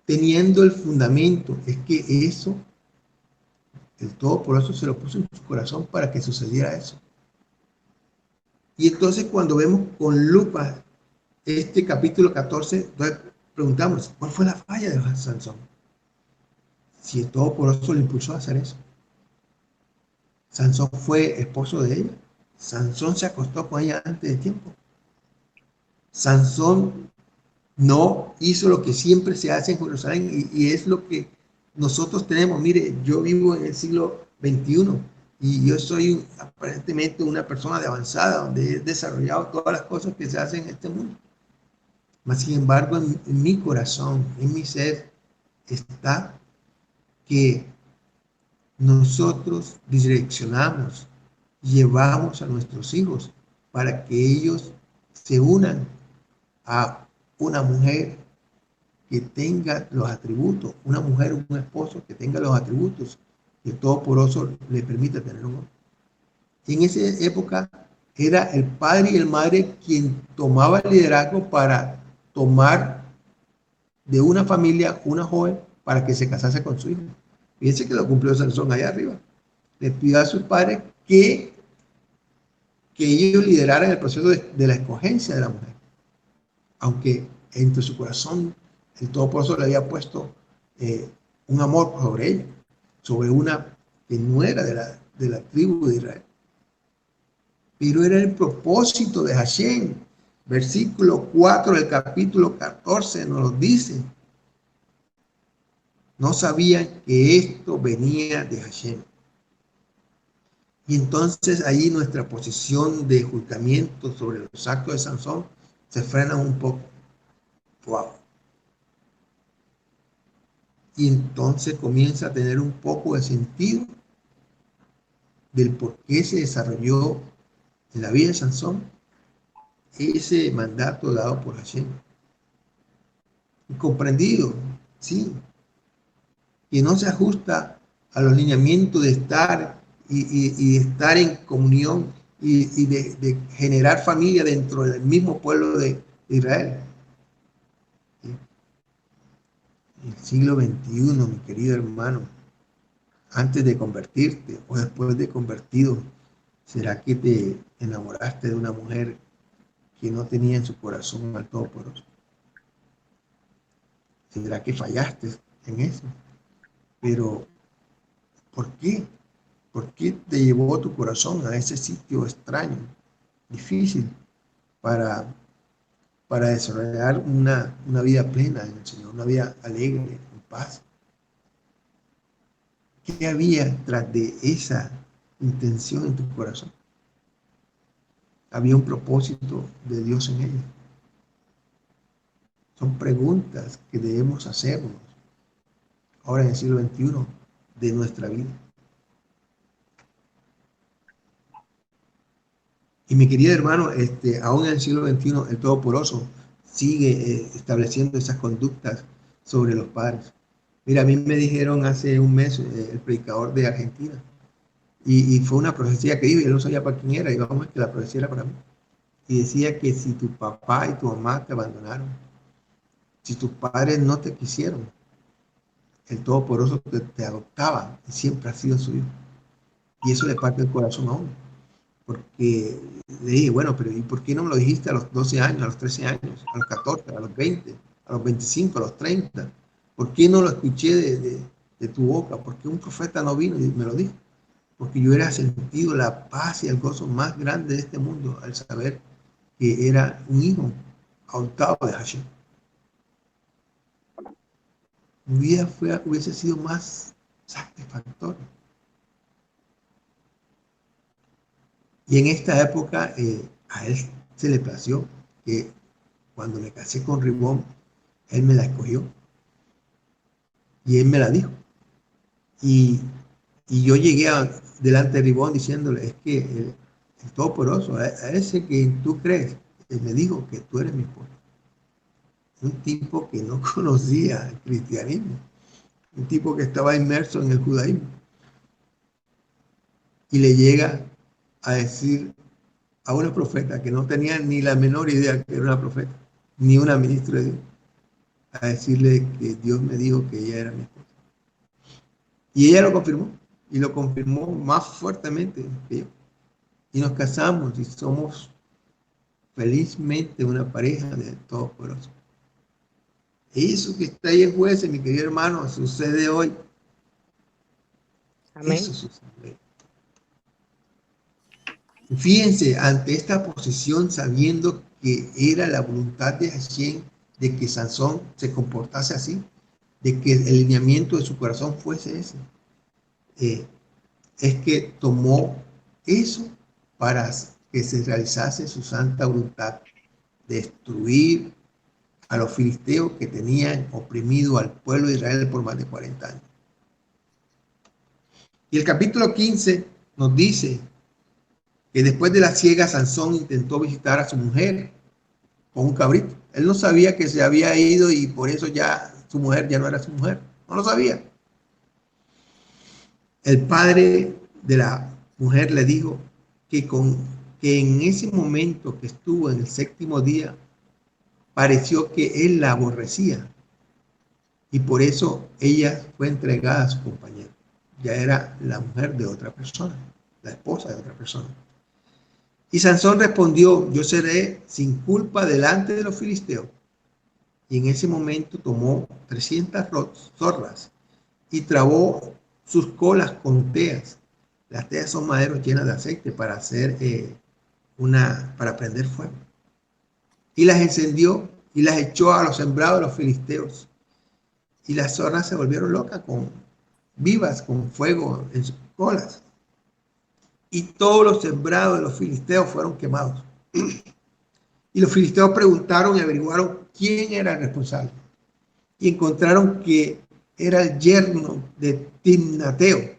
teniendo el fundamento, es que eso, el Todopoderoso se lo puso en su corazón para que sucediera eso. Y entonces cuando vemos con lupa este capítulo 14, preguntamos, ¿cuál fue la falla de Sansón? Si el Todopoderoso le impulsó a hacer eso. Sansón fue esposo de ella. Sansón se acostó con ella antes de tiempo. Sansón no hizo lo que siempre se hace en Jerusalén y es lo que nosotros tenemos. Mire, yo vivo en el siglo XXI y yo soy aparentemente una persona de avanzada donde he desarrollado todas las cosas que se hacen en este mundo. Mas, sin embargo, en mi corazón, en mi ser, está que nosotros direccionamos, llevamos a nuestros hijos para que ellos se unan a una mujer que tenga los atributos, una mujer, un esposo que tenga los atributos que el Todopoderoso le permite tener un hombre. En esa época era el padre y el madre quien tomaba el liderazgo para tomar de una familia una joven para que se casase con su hijo. Fíjense que lo cumplió Sansón allá arriba. Le pidió a sus padres que ellos lideraran el proceso de la escogencia de la mujer. Aunque entre su corazón el Todopoderoso le había puesto un amor sobre ella, sobre una que no era de la tribu de Israel. Pero era el propósito de Hashem. Versículo 4 del capítulo 14 nos lo dice. No sabían que esto venía de Hashem. Y entonces ahí nuestra posición de juzgamiento sobre los actos de Sansón se frena un poco. Wow. Y entonces comienza a tener un poco de sentido del por qué se desarrolló en la vida de Sansón ese mandato dado por Hashem. Y comprendido, sí, que no se ajusta a los lineamientos de estar y estar en comunión y de generar familia dentro del mismo pueblo de Israel. En el siglo XXI, mi querido hermano, antes de convertirte o después de convertido, ¿será que te enamoraste de una mujer que no tenía en su corazón al Todopoderoso? ¿Será que fallaste en eso? Pero, ¿por qué? ¿Por qué te llevó tu corazón a ese sitio extraño, difícil, para desarrollar una vida plena en el Señor, una vida alegre, en paz? ¿Qué había tras de esa intención en tu corazón? Había un propósito de Dios en ella. Son preguntas que debemos hacernos ahora en el siglo XXI de nuestra vida. Y mi querido hermano, aún en el siglo XXI, el Todopoderoso sigue estableciendo esas conductas sobre los padres. Mira, a mí me dijeron hace un mes el predicador de Argentina, y fue una profecía que dijo, y él no sabía para quién era, y vamos a que la profecía era para mí. Y decía que si tu papá y tu mamá te abandonaron, si tus padres no te quisieron, el Todopoderoso te adoptaba y siempre ha sido su hijo. Y eso le parte el corazón a uno. Porque le dije, bueno, pero ¿y por qué no me lo dijiste a los 12 años, a los 13 años, a los 14, a los 20, a los 25, a los 30? ¿Por qué no lo escuché de tu boca? ¿Por qué un profeta no vino y me lo dijo? Porque yo hubiera sentido la paz y el gozo más grande de este mundo al saber que era un hijo adoptado de Hashem. Mi vida hubiese sido más satisfactoria. Y en esta época a él se le plació que cuando me casé con Ribón, él me la escogió y él me la dijo. Y yo llegué delante de Ribón diciéndole, es que el Todopoderoso, a ese que tú crees, él me dijo que tú eres mi esposo. Un tipo que no conocía el cristianismo, un tipo que estaba inmerso en el judaísmo. Y le llega a decir a una profeta que no tenía ni la menor idea que era una profeta, ni una ministra de Dios, a decirle que Dios me dijo que ella era mi esposa. Y ella lo confirmó, y lo confirmó más fuertemente que yo. Y nos casamos y somos felizmente una pareja de Todopoderoso. Eso que está ahí en Jueces, mi querido hermano, sucede hoy.
Amén.
Eso sucede. Fíjense, ante esta posición, sabiendo que era la voluntad de Hashem de que Sansón se comportase así, de que el lineamiento de su corazón fuese ese, es que tomó eso para que se realizase su santa voluntad, destruir a los filisteos que tenían oprimido al pueblo de Israel por más de 40 años. Y el capítulo 15 nos dice que después de la siega, Sansón intentó visitar a su mujer con un cabrito. Él no sabía que se había ido y por eso ya su mujer ya no era su mujer. No lo sabía. El padre de la mujer le dijo que en ese momento que estuvo en el séptimo día, pareció que él la aborrecía. Y por eso ella fue entregada a su compañero. Ya era la mujer de otra persona, la esposa de otra persona. Y Sansón respondió, yo seré sin culpa delante de los filisteos. Y en ese momento tomó 300 zorras y trabó sus colas con teas. Las teas son maderos llenas de aceite para hacer para prender fuego. Y las encendió y las echó a los sembrados de los filisteos. Y las zorras se volvieron locas, vivas con fuego en sus colas. Y todos los sembrados de los filisteos fueron quemados. Y los filisteos preguntaron y averiguaron quién era el responsable. Y encontraron que era el yerno de Timnateo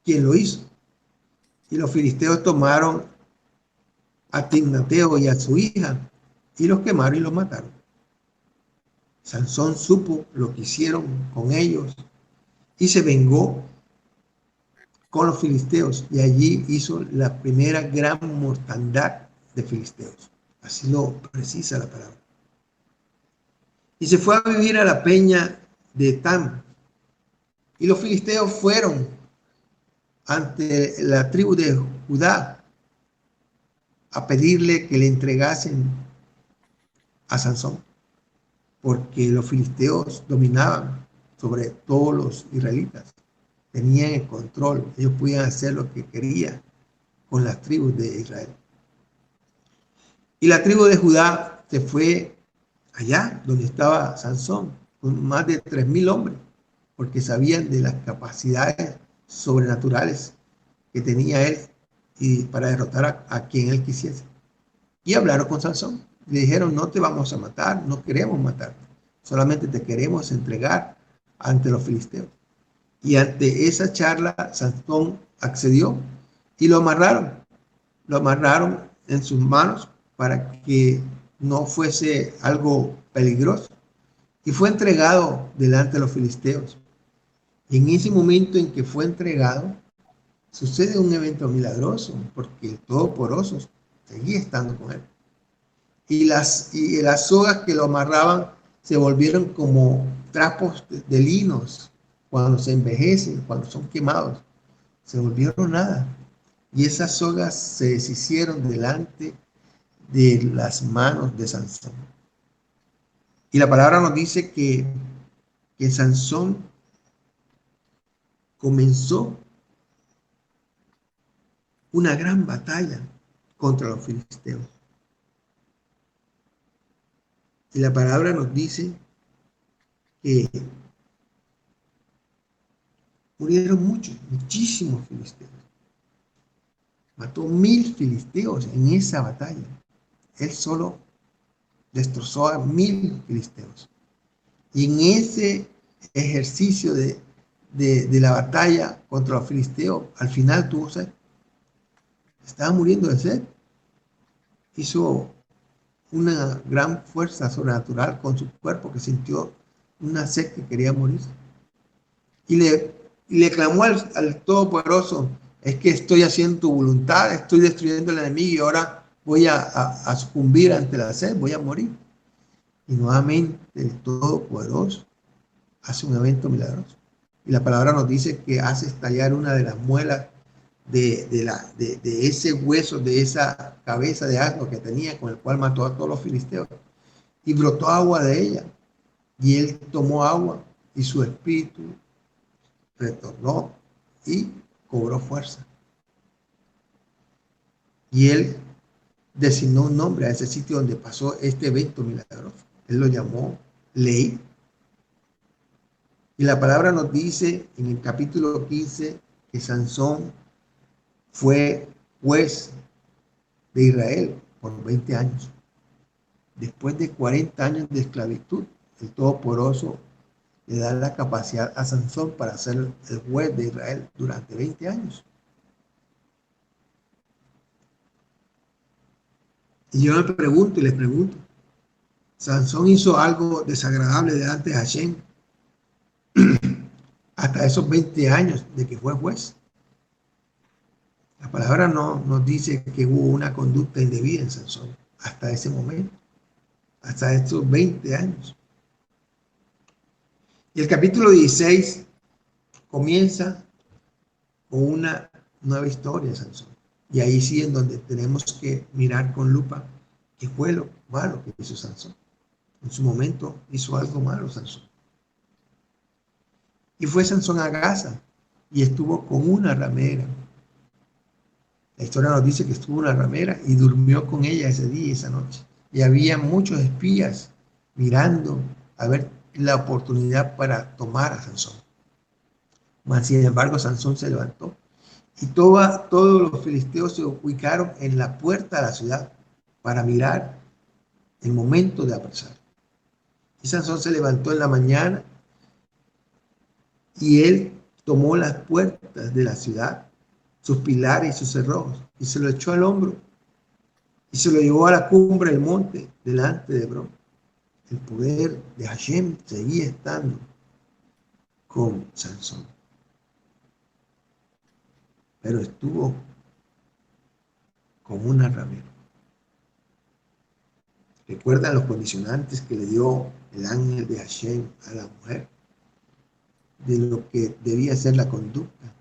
quien lo hizo. Y los filisteos tomaron a Timnateo y a su hija y los quemaron y los mataron. Sansón supo lo que hicieron con ellos y se vengó con los filisteos y allí hizo la primera gran mortandad de filisteos. Así lo precisa la palabra. Y se fue a vivir a la peña de Etam. Y los filisteos fueron ante la tribu de Judá a pedirle que le entregasen a Sansón, porque los filisteos dominaban sobre todos los israelitas, tenían el control, ellos podían hacer lo que querían con las tribus de Israel. Y la tribu de Judá se fue allá donde estaba Sansón, con más de 3,000 hombres, porque sabían de las capacidades sobrenaturales que tenía él y para derrotar a quien él quisiese. Y hablaron con Sansón. Le dijeron, no te vamos a matar, no queremos matarte, solamente te queremos entregar ante los filisteos. Y ante esa charla, Sansón accedió y lo amarraron en sus manos para que no fuese algo peligroso. Y fue entregado delante de los filisteos. Y en ese momento en que fue entregado, sucede un evento milagroso, porque el Todopoderoso seguía estando con él. Y las sogas que lo amarraban se volvieron como trapos de linos cuando se envejecen, cuando son quemados. Se volvieron nada. Y esas sogas se deshicieron delante de las manos de Sansón. Y la palabra nos dice que Sansón comenzó una gran batalla contra los filisteos. Y la palabra nos dice que murieron muchísimos filisteos. Mató 1,000 filisteos en esa batalla. Él solo destrozó a 1,000 filisteos. Y en ese ejercicio de la batalla contra los filisteos, al final tuvo sed. Estaba muriendo de sed. Hizo una gran fuerza sobrenatural con su cuerpo, que sintió una sed que quería morir. Y le clamó al Todopoderoso, es que estoy haciendo tu voluntad, estoy destruyendo al enemigo y ahora voy a sucumbir ante la sed, voy a morir. Y nuevamente el Todopoderoso hace un evento milagroso. Y la palabra nos dice que hace estallar una de las muelas de ese hueso, de esa cabeza de asno que tenía, con el cual mató a todos los filisteos. Y brotó agua de ella. Y él tomó agua y su espíritu retornó y cobró fuerza. Y él designó un nombre a ese sitio donde pasó este evento milagroso. Él lo llamó Ley. Y la palabra nos dice en el capítulo 15 que Sansón fue juez de Israel por 20 años. Después de 40 años de esclavitud, el Todopoderoso le da la capacidad a Sansón para ser el juez de Israel durante 20 años. Y yo me pregunto y les pregunto, ¿Sansón hizo algo desagradable delante de Hashem hasta esos 20 años de que fue juez? La palabra no nos dice que hubo una conducta indebida en Sansón hasta ese momento, hasta estos 20 años. Y el capítulo 16 comienza con una nueva historia de Sansón. Y ahí sí en donde tenemos que mirar con lupa qué fue lo malo que hizo Sansón. En su momento hizo algo malo Sansón. Y fue Sansón a Gaza y estuvo con una ramera. La historia nos dice que estuvo una ramera y durmió con ella ese día y esa noche. Y había muchos espías mirando a ver la oportunidad para tomar a Sansón. Mas, sin embargo, Sansón se levantó y todos los filisteos se ubicaron en la puerta de la ciudad para mirar el momento de apresar. Y Sansón se levantó en la mañana y él tomó las puertas de la ciudad, sus pilares y sus cerrojos, y se lo echó al hombro y se lo llevó a la cumbre del monte delante de Hebrón. El poder de Hashem seguía estando con Sansón. pero estuvo como una ramera. ¿Recuerdan los condicionantes que le dio el ángel de Hashem a la mujer? De lo que debía ser la conducta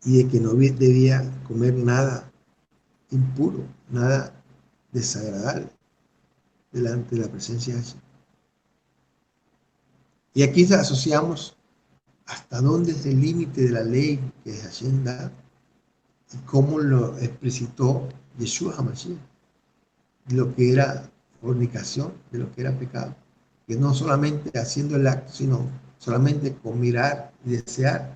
y de que no debía comer nada impuro, nada desagradable delante de la presencia de Hashem. Y aquí asociamos hasta dónde es el límite de la ley que Hashem da y cómo lo explicitó Yeshua HaMashiach, de lo que era fornicación, de lo que era pecado, que no solamente haciendo el acto, sino solamente con mirar y desear,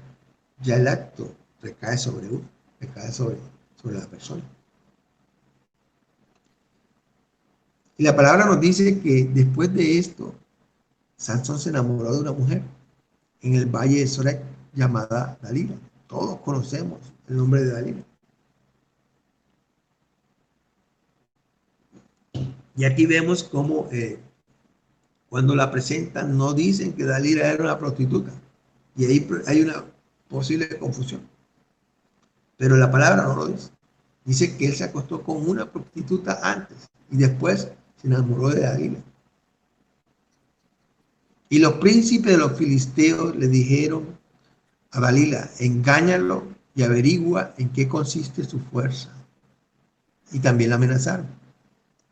ya el acto recae sobre uno, recae sobre la persona. Y la palabra nos dice que después de esto, Sansón se enamoró de una mujer en el valle de Sorek llamada Dalila. Todos conocemos el nombre de Dalila. Y aquí vemos cómo cuando la presentan no dicen que Dalila era una prostituta. Y ahí hay una posible confusión. Pero la palabra no lo dice. Dice que él se acostó con una prostituta antes y después se enamoró de Dalila. Y los príncipes de los filisteos le dijeron a Dalila: engáñalo y averigua en qué consiste su fuerza. Y también la amenazaron.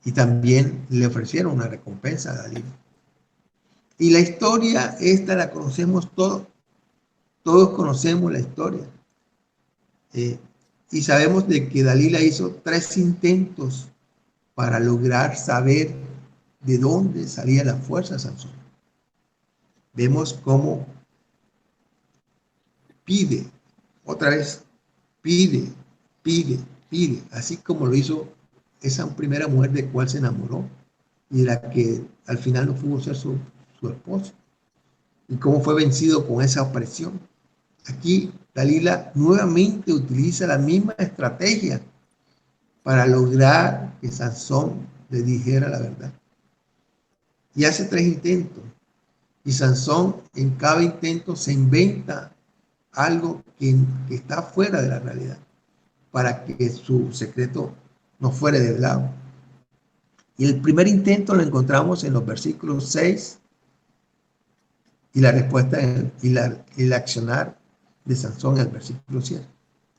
Y también le ofrecieron una recompensa a Dalila. Y la historia esta la conocemos todos. Todos conocemos la historia. Y sabemos de que Dalila hizo 3 intentos para lograr saber de dónde salía la fuerza de Sansón. Vemos cómo pide, otra vez, pide, así como lo hizo esa primera mujer de cual se enamoró y de la que al final no pudo ser su esposo. Y cómo fue vencido con esa opresión. Aquí Dalila nuevamente utiliza la misma estrategia para lograr que Sansón le dijera la verdad. Y hace 3 intentos. Y Sansón en cada intento se inventa algo que está fuera de la realidad para que su secreto no fuera desvelado. Y el primer intento lo encontramos en los versículos 6 y la respuesta y el accionar de Sansón en el versículo 7.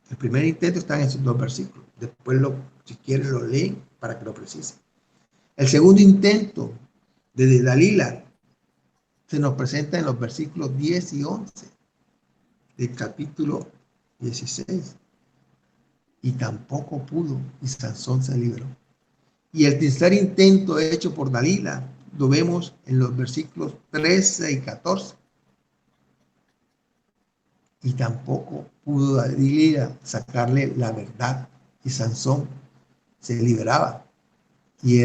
El primer intento está en esos 2 versículos. Después, si quieren, lo leen para que lo precisen. El segundo intento de Dalila se nos presenta en los versículos 10 y 11 del capítulo 16. Y tampoco pudo, y Sansón se libró. Y el tercer intento hecho por Dalila lo vemos en los versículos 13 y 14. Y tampoco pudo Dalila sacarle la verdad, y Sansón se liberaba y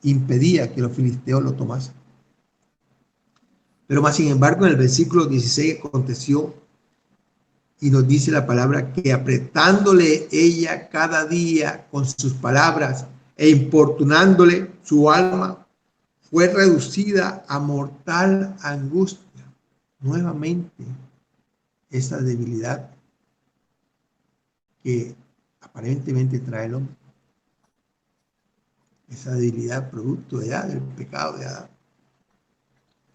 impedía que los filisteos lo tomasen. Pero más sin embargo, en el versículo 16 aconteció, y nos dice la palabra, que apretándole ella cada día con sus palabras e importunándole, su alma fue reducida a mortal angustia. Nuevamente, esa debilidad que aparentemente trae el hombre. Esa debilidad producto de Adán, del pecado de Adán.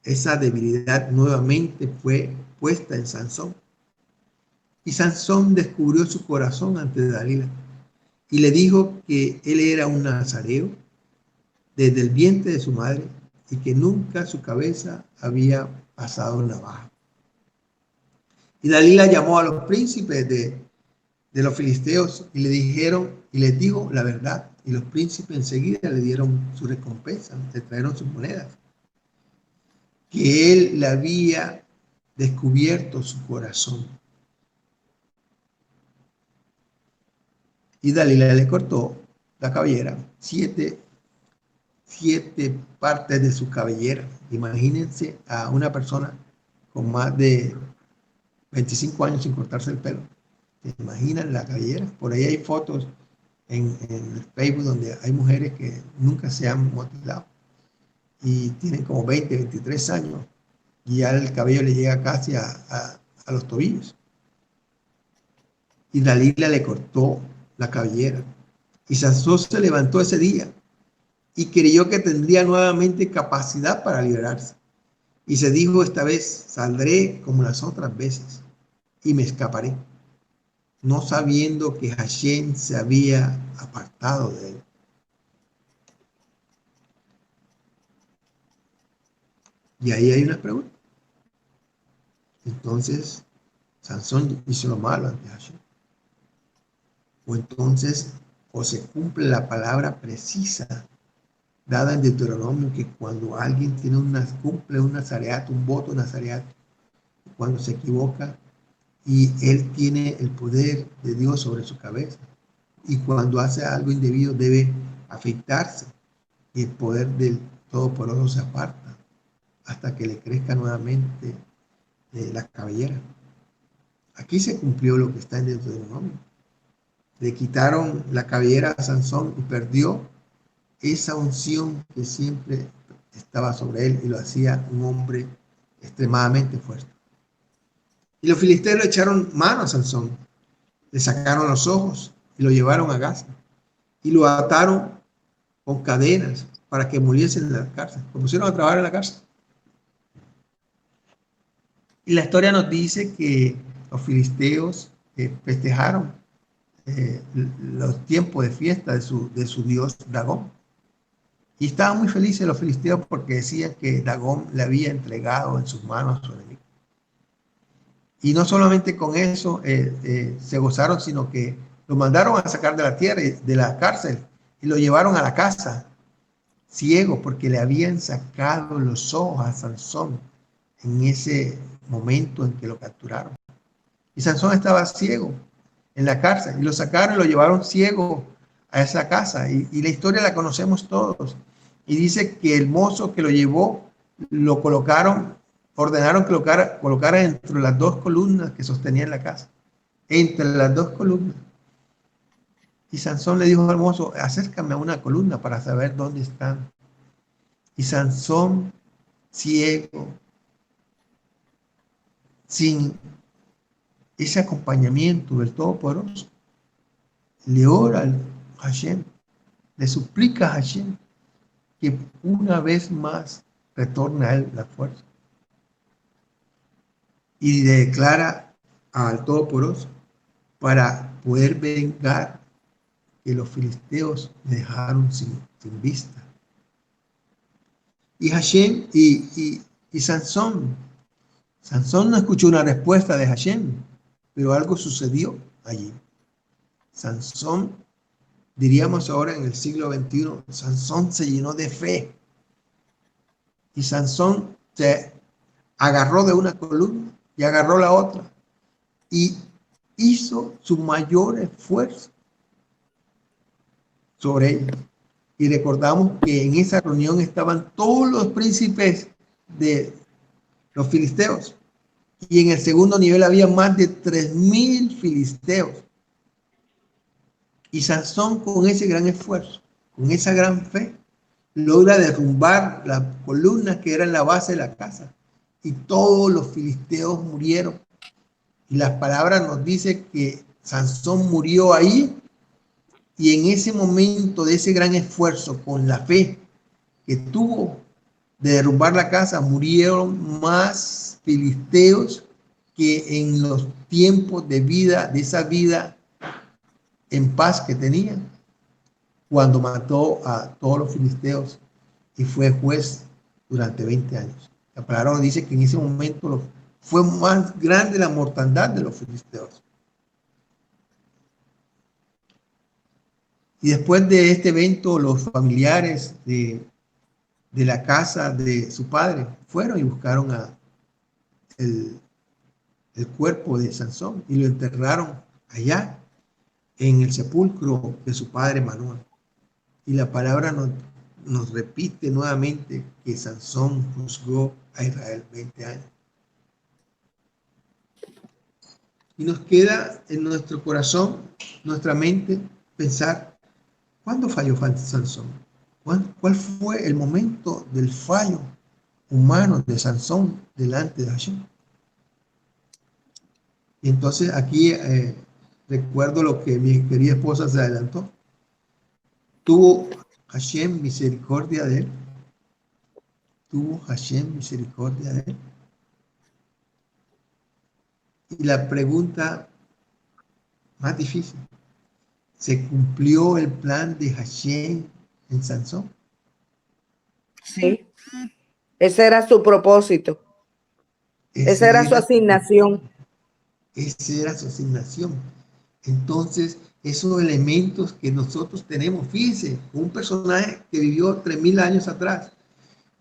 Esa debilidad nuevamente fue puesta en Sansón. Y Sansón descubrió su corazón ante Dalila y le dijo que él era un nazareo desde el vientre de su madre y que nunca su cabeza había pasado navaja. Y Dalila llamó a los príncipes de los filisteos y les dijo la verdad. Y los príncipes enseguida le dieron su recompensa, le trajeron sus monedas. Que él le había descubierto su corazón. Y Dalila le cortó la cabellera, 7 partes de su cabellera. Imagínense a una persona con más de 25 años sin cortarse el pelo. ¿Se imaginan la cabellera? Por ahí hay fotos en el Facebook donde hay mujeres que nunca se han motilado y tienen como 20, 23 años y ya el cabello le llega casi a los tobillos. y Dalila le cortó la cabellera. Y Sansón se levantó ese día y creyó que tendría nuevamente capacidad para liberarse. Y se dijo: esta vez saldré como las otras veces y me escaparé, no sabiendo que Hashem se había apartado de él. Y ahí hay una pregunta. Entonces, Sansón hizo lo malo ante Hashem. O entonces, o se cumple la palabra precisa dada en Deuteronomio, que cuando alguien cumple un nazareato, un voto nazareato, cuando se equivoca, y él tiene el poder de Dios sobre su cabeza, y cuando hace algo indebido debe afeitarse, y el poder del Todopoderoso se aparta hasta que le crezca nuevamente la cabellera. Aquí se cumplió lo que está en Deuteronomio. Le quitaron la cabellera a Sansón y perdió esa unción que siempre estaba sobre él y lo hacía un hombre extremadamente fuerte. Y los filisteos le echaron mano a Sansón, le sacaron los ojos y lo llevaron a Gaza y lo ataron con cadenas para que muriese en la cárcel. Lo pusieron a trabajar en la cárcel. Y la historia nos dice que los filisteos festejaron los tiempos de fiesta de su dios Dagón. Y estaban muy felices los filisteos porque decían que Dagón le había entregado en sus manos a su enemigo. Y no solamente con eso se gozaron, sino que lo mandaron a sacar de la tierra, de la cárcel, y lo llevaron a la casa, ciego, porque le habían sacado los ojos a Sansón en ese momento en que lo capturaron. Y Sansón estaba ciego en la cárcel, y lo sacaron y lo llevaron ciego a esa casa. Y la historia la conocemos todos. Y dice que el mozo que lo llevó, lo ordenaron que lo colocara entre las dos columnas que sostenían la casa. Entre las dos columnas. Y Sansón le dijo al mozo: acércame a una columna para saber dónde están. Y Sansón, ciego, sin ese acompañamiento del Todopoderoso, le ora a Hashem, le suplica a Hashem que una vez más retorne a él la fuerza. Y le declara al Todopoderoso para poder vengar que los filisteos le dejaron sin vista. Y Hashem y Sansón no escuchó una respuesta de Hashem, pero algo sucedió allí. Sansón, diríamos ahora en el siglo XXI, Sansón se llenó de fe. Y Sansón se agarró de una columna y agarró la otra. Y hizo su mayor esfuerzo sobre ella. Y recordamos que en esa reunión estaban todos los príncipes de los filisteos. Y en el segundo nivel había más de 3,000 filisteos. Y Sansón, con ese gran esfuerzo, con esa gran fe, logra derrumbar la columna que era en la base de la casa. Y todos los filisteos murieron. Y las palabras nos dicen que Sansón murió ahí. Y en ese momento de ese gran esfuerzo, con la fe que tuvo de derrumbar la casa, murieron más filisteos que en los tiempos de vida, de esa vida en paz que tenían, cuando mató a todos los filisteos y fue juez durante 20 años. La palabra nos dice que en ese momento fue más grande la mortandad de los filisteos. Y después de este evento, los familiares de la casa de su padre fueron y buscaron el cuerpo de Sansón y lo enterraron allá en el sepulcro de su padre Manoah. Y la palabra nos repite nuevamente que Sansón juzgó a Israel 20 años. Y nos queda en nuestro corazón, nuestra mente, pensar: ¿cuándo falló Sansón? ¿Cuál fue el momento del fallo humano de Sansón delante de Hashem? Y entonces aquí recuerdo lo que mi querida esposa se adelantó. Tuvo Hashem misericordia de él. Tuvo Hashem misericordia de él. Y la pregunta más difícil, ¿se cumplió el plan de Hashem en Sansón?
Sí. Ese era su propósito. Esa era su asignación.
Esa era su asignación. Entonces, esos elementos que nosotros tenemos, fíjense, un personaje que vivió 3000 años atrás,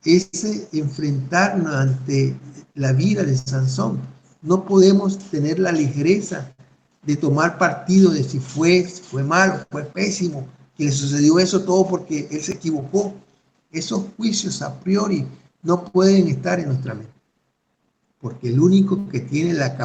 ese enfrentarnos ante la vida de Sansón, no podemos tener la ligereza de tomar partido de si fue malo, fue pésimo, que le sucedió eso todo porque él se equivocó. Esos juicios a priori no pueden estar en nuestra mente, porque el único que tiene la capacidad